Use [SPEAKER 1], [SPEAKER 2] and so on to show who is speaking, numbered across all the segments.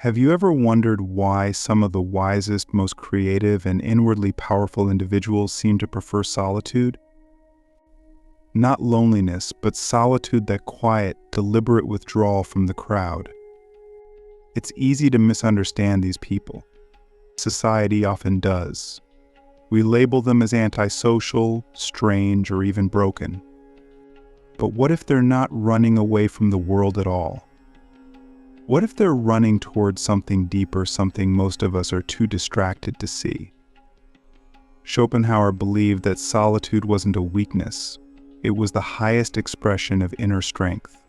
[SPEAKER 1] Have you ever wondered why some of the wisest, most creative, and inwardly powerful individuals seem to prefer solitude? Not loneliness, but solitude, that quiet, deliberate withdrawal from the crowd. It's easy to misunderstand these people. Society often does. We label them as antisocial, strange, or even broken. But what if they're not running away from the world at all? What if they're running towards something deeper, something most of us are too distracted to see? Schopenhauer believed that solitude wasn't a weakness. It was the highest expression of inner strength.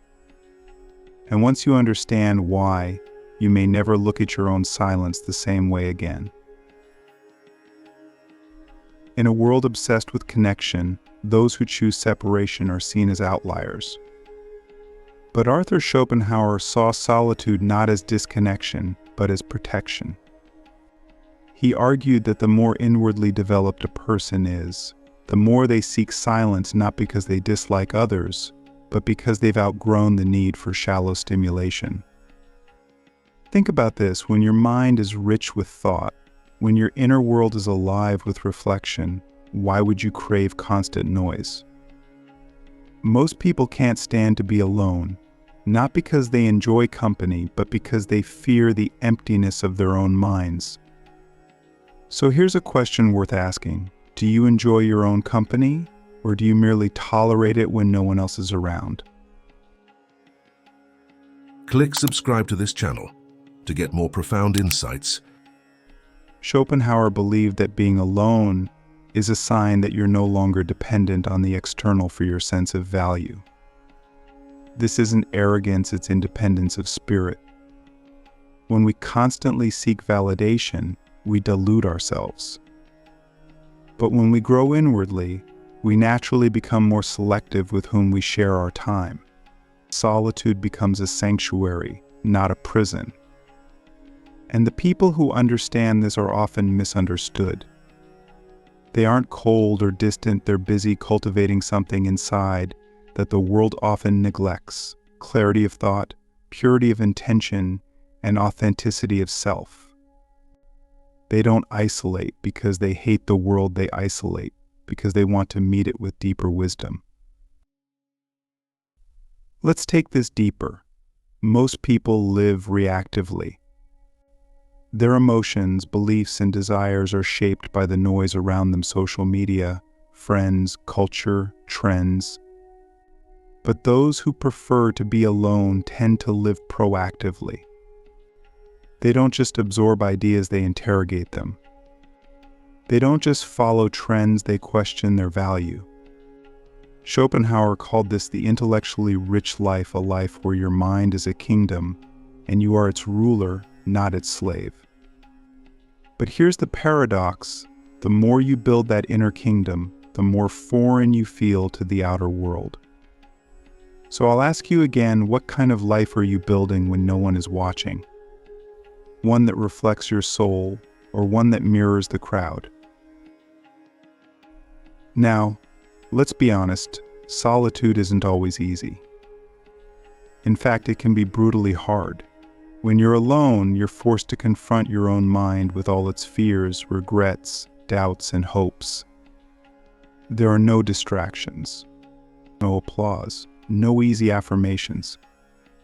[SPEAKER 1] And once you understand why, you may never look at your own silence the same way again. In a world obsessed with connection, those who choose separation are seen as outliers. But Arthur Schopenhauer saw solitude not as disconnection, but as protection. He argued that the more inwardly developed a person is, the more they seek silence, not because they dislike others, but because they've outgrown the need for shallow stimulation. Think about this: when your mind is rich with thought, when your inner world is alive with reflection, why would you crave constant noise? Most people can't stand to be alone, not because they enjoy company, but because they fear the emptiness of their own minds. So here's a question worth asking. Do you enjoy your own company, or do you merely tolerate it when no one else is around?
[SPEAKER 2] Click subscribe to this channel to get more profound insights.
[SPEAKER 1] Schopenhauer believed that being alone is a sign that you're no longer dependent on the external for your sense of value. This isn't arrogance, it's independence of spirit. When we constantly seek validation, we delude ourselves. But when we grow inwardly, we naturally become more selective with whom we share our time. Solitude becomes a sanctuary, not a prison. And the people who understand this are often misunderstood. They aren't cold or distant, they're busy cultivating something inside that the world often neglects: clarity of thought, purity of intention, and authenticity of self. They don't isolate because they hate the world, they isolate because they want to meet it with deeper wisdom. Let's take this deeper. Most people live reactively. Their emotions, beliefs, and desires are shaped by the noise around them: social media, friends, culture, trends. But those who prefer to be alone tend to live proactively. They don't just absorb ideas, they interrogate them. They don't just follow trends, they question their value. Schopenhauer called this the intellectually rich life, a life where your mind is a kingdom and you are its ruler, not its slave. But here's the paradox: the more you build that inner kingdom, the more foreign you feel to the outer world. So I'll ask you again, what kind of life are you building when no one is watching? One that reflects your soul, or one that mirrors the crowd? Now, let's be honest, solitude isn't always easy. In fact, it can be brutally hard. When you're alone, you're forced to confront your own mind with all its fears, regrets, doubts, and hopes. There are no distractions, no applause, no easy affirmations.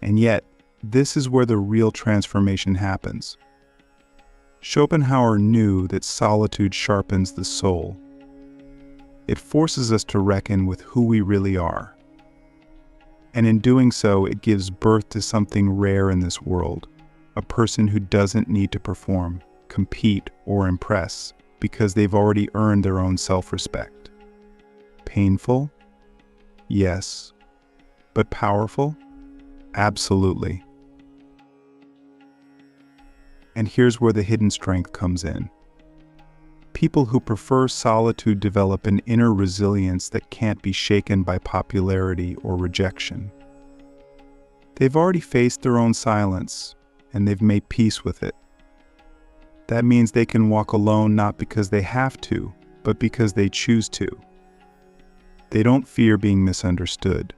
[SPEAKER 1] And yet, this is where the real transformation happens. Schopenhauer knew that solitude sharpens the soul. It forces us to reckon with who we really are. And in doing so, it gives birth to something rare in this world: a person who doesn't need to perform, compete, or impress, because they've already earned their own self-respect. Painful? Yes. But powerful? Absolutely. And here's where the hidden strength comes in. People who prefer solitude develop an inner resilience that can't be shaken by popularity or rejection. They've already faced their own silence, and they've made peace with it. That means they can walk alone not because they have to, but because they choose to. They don't fear being misunderstood.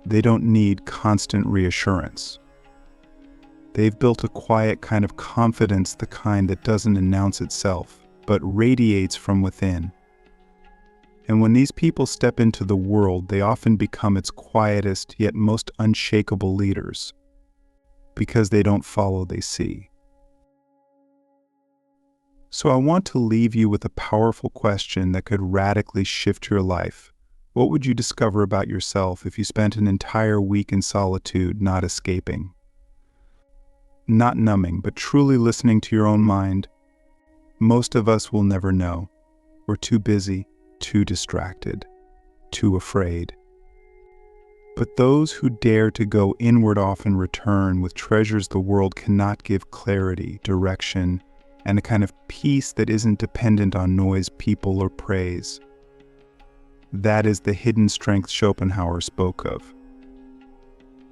[SPEAKER 1] They don't need constant reassurance. They've built a quiet kind of confidence, the kind that doesn't announce itself, but radiates from within. And when these people step into the world, they often become its quietest yet most unshakable leaders, because they don't follow, they see. So I want to leave you with a powerful question that could radically shift your life. What would you discover about yourself if you spent an entire week in solitude, not escaping? Not numbing, but truly listening to your own mind? Most of us will never know. We're too busy, too distracted, too afraid. But those who dare to go inward often return with treasures the world cannot give: clarity, direction, and a kind of peace that isn't dependent on noise, people, or praise. That is the hidden strength Schopenhauer spoke of.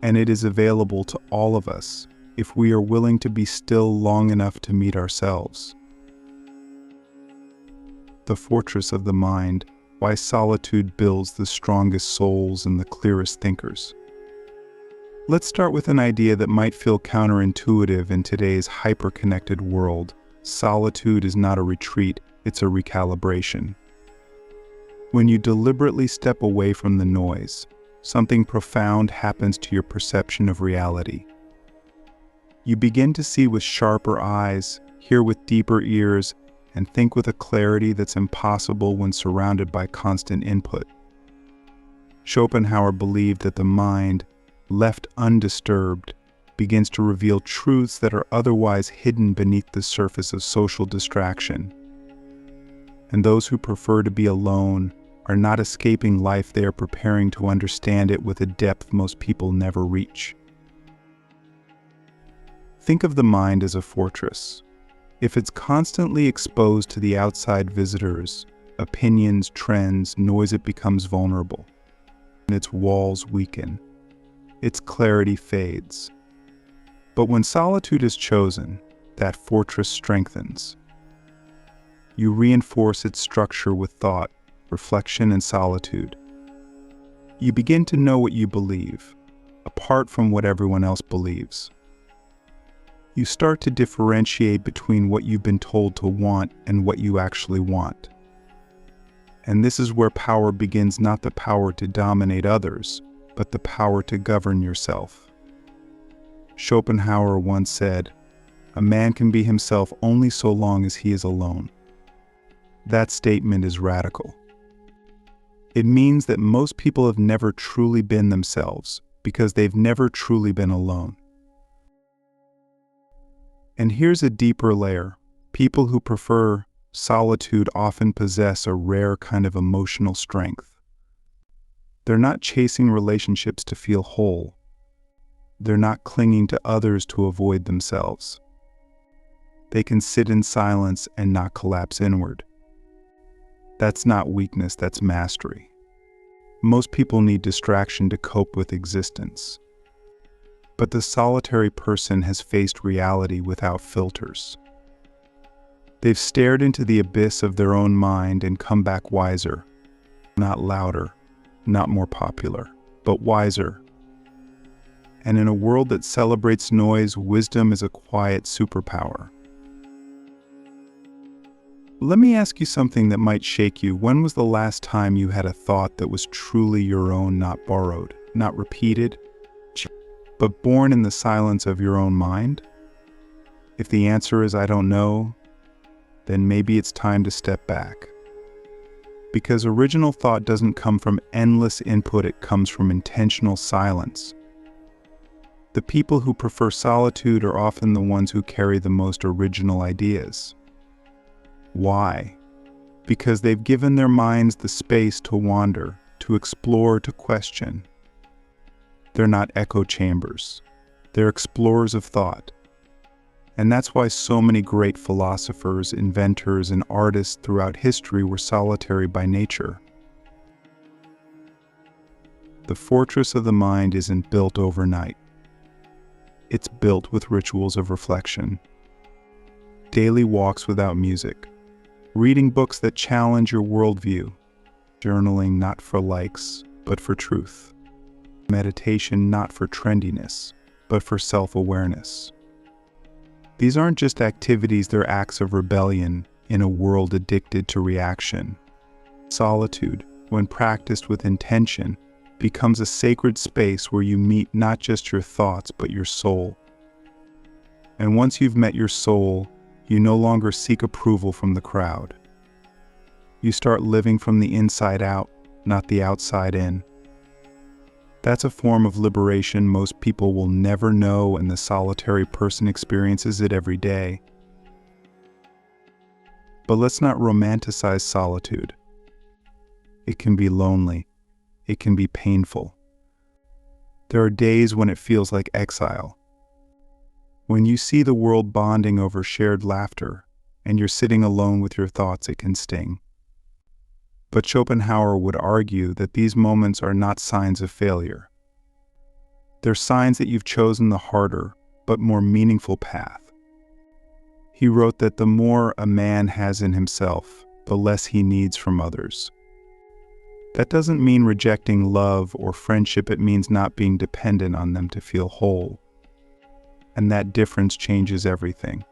[SPEAKER 1] And it is available to all of us if we are willing to be still long enough to meet ourselves. The fortress of the mind: why solitude builds the strongest souls and the clearest thinkers. Let's start with an idea that might feel counterintuitive in today's hyper-connected world. Solitude is not a retreat, it's a recalibration. When you deliberately step away from the noise, something profound happens to your perception of reality. You begin to see with sharper eyes, hear with deeper ears, and think with a clarity that's impossible when surrounded by constant input. Schopenhauer believed that the mind, left undisturbed, begins to reveal truths that are otherwise hidden beneath the surface of social distraction. And those who prefer to be alone are not escaping life, they are preparing to understand it with a depth most people never reach. Think of the mind as a fortress. If it's constantly exposed to the outside visitors, opinions, trends, noise, it becomes vulnerable. And its walls weaken. Its clarity fades. But when solitude is chosen, that fortress strengthens. You reinforce its structure with thought, reflection, and solitude. You begin to know what you believe, apart from what everyone else believes. You start to differentiate between what you've been told to want and what you actually want. And this is where power begins, not the power to dominate others, but the power to govern yourself. Schopenhauer once said, "A man can be himself only so long as he is alone." That statement is radical. It means that most people have never truly been themselves because they've never truly been alone. And here's a deeper layer. People who prefer solitude often possess a rare kind of emotional strength. They're not chasing relationships to feel whole. They're not clinging to others to avoid themselves. They can sit in silence and not collapse inward. That's not weakness, that's mastery. Most people need distraction to cope with existence. But the solitary person has faced reality without filters. They've stared into the abyss of their own mind and come back wiser. Not louder, not more popular, but wiser. And in a world that celebrates noise, wisdom is a quiet superpower. Let me ask you something that might shake you. When was the last time you had a thought that was truly your own, not borrowed, not repeated, but born in the silence of your own mind? If the answer is I don't know, then maybe it's time to step back. Because original thought doesn't come from endless input, it comes from intentional silence. The people who prefer solitude are often the ones who carry the most original ideas. Why? Because they've given their minds the space to wander, to explore, to question. They're not echo chambers. They're explorers of thought. And that's why so many great philosophers, inventors, and artists throughout history were solitary by nature. The fortress of the mind isn't built overnight. It's built with rituals of reflection. Daily walks without music. Reading books that challenge your worldview. Journaling not for likes, but for truth. Meditation not for trendiness, but for self-awareness. These aren't just activities, they're acts of rebellion in a world addicted to reaction. Solitude, when practiced with intention, becomes a sacred space where you meet not just your thoughts but your soul. And once you've met your soul, you no longer seek approval from the crowd. You start living from the inside out, not the outside in. That's a form of liberation most people will never know, and the solitary person experiences it every day. But let's not romanticize solitude. It can be lonely. It can be painful. There are days when it feels like exile. When you see the world bonding over shared laughter, and you're sitting alone with your thoughts, it can sting. But Schopenhauer would argue that these moments are not signs of failure. They're signs that you've chosen the harder, but more meaningful path. He wrote that the more a man has in himself, the less he needs from others. That doesn't mean rejecting love or friendship, it means not being dependent on them to feel whole. And that difference changes everything.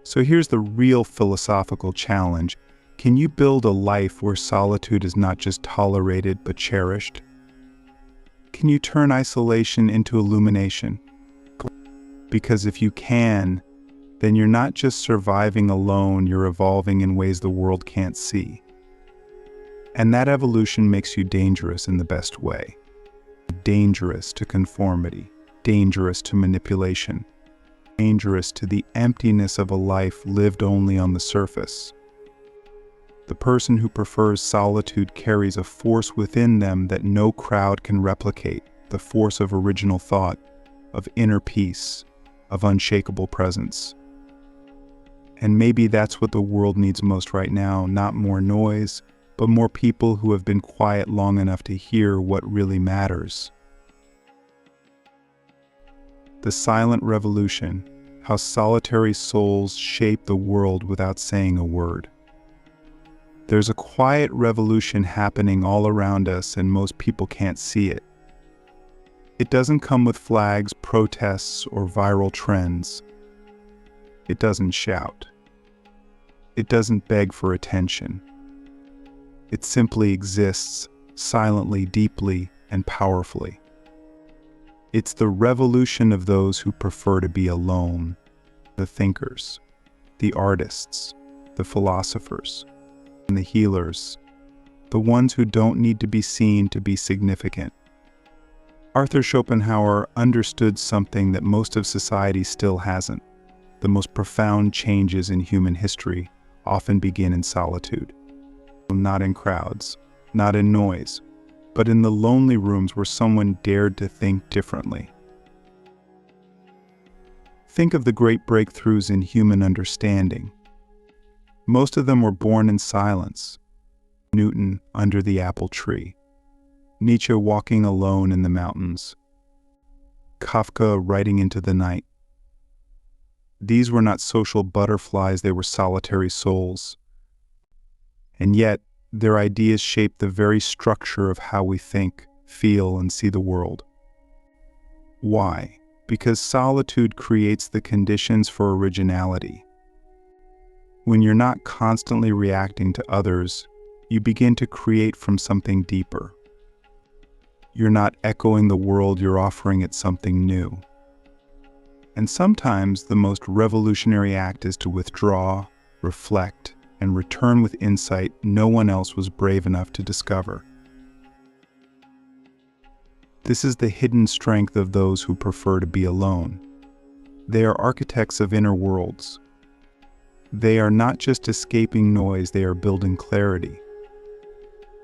[SPEAKER 1] So here's the real philosophical challenge. Can you build a life where solitude is not just tolerated but cherished? Can you turn isolation into illumination? Because if you can, then you're not just surviving alone, you're evolving in ways the world can't see. And that evolution makes you dangerous in the best way. Dangerous to conformity, dangerous to manipulation, dangerous to the emptiness of a life lived only on the surface. The person who prefers solitude carries a force within them that no crowd can replicate, the force of original thought, of inner peace, of unshakable presence. And maybe that's what the world needs most right now, not more noise, but more people who have been quiet long enough to hear what really matters. The silent revolution, how solitary souls shape the world without saying a word. There's a quiet revolution happening all around us, and most people can't see it. It doesn't come with flags, protests, or viral trends. It doesn't shout. It doesn't beg for attention. It simply exists, silently, deeply, and powerfully. It's the revolution of those who prefer to be alone, the thinkers, the artists, the philosophers, and the healers, the ones who don't need to be seen to be significant. Arthur Schopenhauer understood something that most of society still hasn't. The most profound changes in human history often begin in solitude. Not in crowds, not in noise, but in the lonely rooms where someone dared to think differently. Think of the great breakthroughs in human understanding. Most of them were born in silence. Newton under the apple tree, Nietzsche walking alone in the mountains, Kafka writing into the night. These were not social butterflies, they were solitary souls. And yet, their ideas shape the very structure of how we think, feel, and see the world. Why? Because solitude creates the conditions for originality. When you're not constantly reacting to others, you begin to create from something deeper. You're not echoing the world, you're offering it something new. And sometimes the most revolutionary act is to withdraw, reflect, and return with insight no one else was brave enough to discover. This is the hidden strength of those who prefer to be alone. They are architects of inner worlds. They are not just escaping noise, they are building clarity.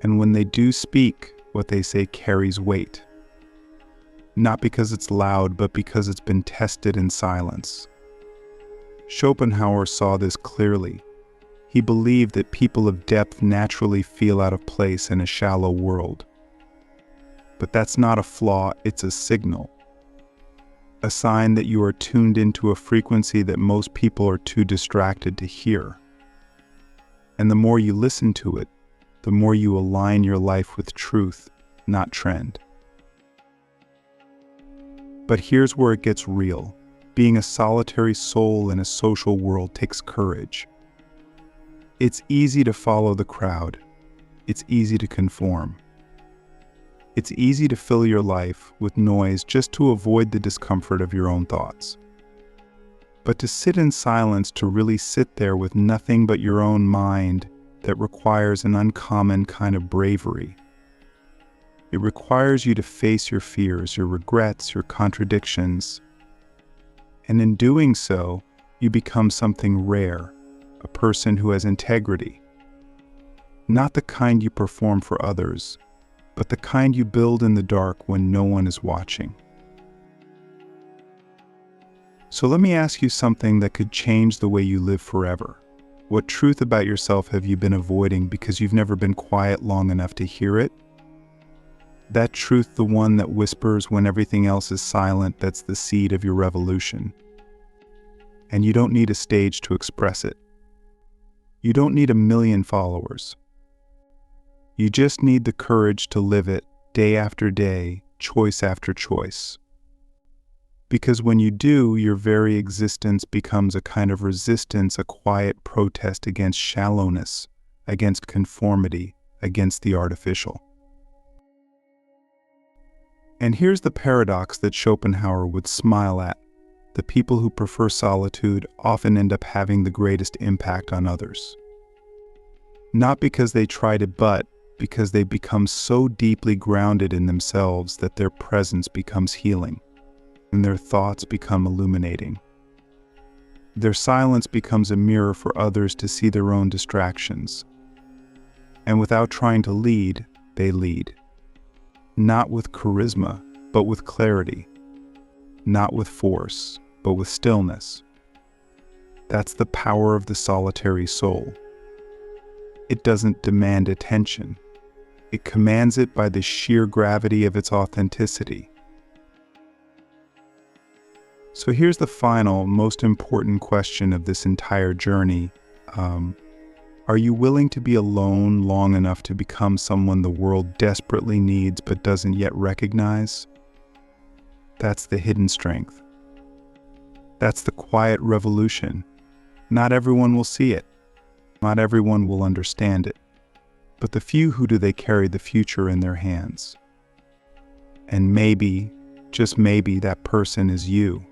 [SPEAKER 1] And when they do speak, what they say carries weight. Not because it's loud, but because it's been tested in silence. Schopenhauer saw this clearly. He believed that people of depth naturally feel out of place in a shallow world. But that's not a flaw, it's a signal. A sign that you are tuned into a frequency that most people are too distracted to hear. And the more you listen to it, the more you align your life with truth, not trend. But here's where it gets real. Being a solitary soul in a social world takes courage. It's easy to follow the crowd. It's easy to conform. It's easy to fill your life with noise just to avoid the discomfort of your own thoughts. But to sit in silence, to really sit there with nothing but your own mind, that requires an uncommon kind of bravery. It requires you to face your fears, your regrets, your contradictions. And in doing so, you become something rare, a person who has integrity. Not the kind you perform for others, but the kind you build in the dark when no one is watching. So let me ask you something that could change the way you live forever. What truth about yourself have you been avoiding because you've never been quiet long enough to hear it? That truth, the one that whispers when everything else is silent, that's the seed of your revolution. And you don't need a stage to express it. You don't need 1 million followers. You just need the courage to live it day after day, choice after choice. Because when you do, your very existence becomes a kind of resistance, a quiet protest against shallowness, against conformity, against the artificial. And here's the paradox that Schopenhauer would smile at. The people who prefer solitude often end up having the greatest impact on others. Not because they tried it, but because they become so deeply grounded in themselves that their presence becomes healing, and their thoughts become illuminating. Their silence becomes a mirror for others to see their own distractions. And without trying to lead, they lead. Not with charisma, but with clarity. Not with force, but with stillness. That's the power of the solitary soul. It doesn't demand attention. It commands it by the sheer gravity of its authenticity. So here's the final, most important question of this entire journey. Are you willing to be alone long enough to become someone the world desperately needs but doesn't yet recognize? That's the hidden strength. That's the quiet revolution. Not everyone will see it. Not everyone will understand it. But the few who do, they carry the future in their hands. And maybe, just maybe, that person is you.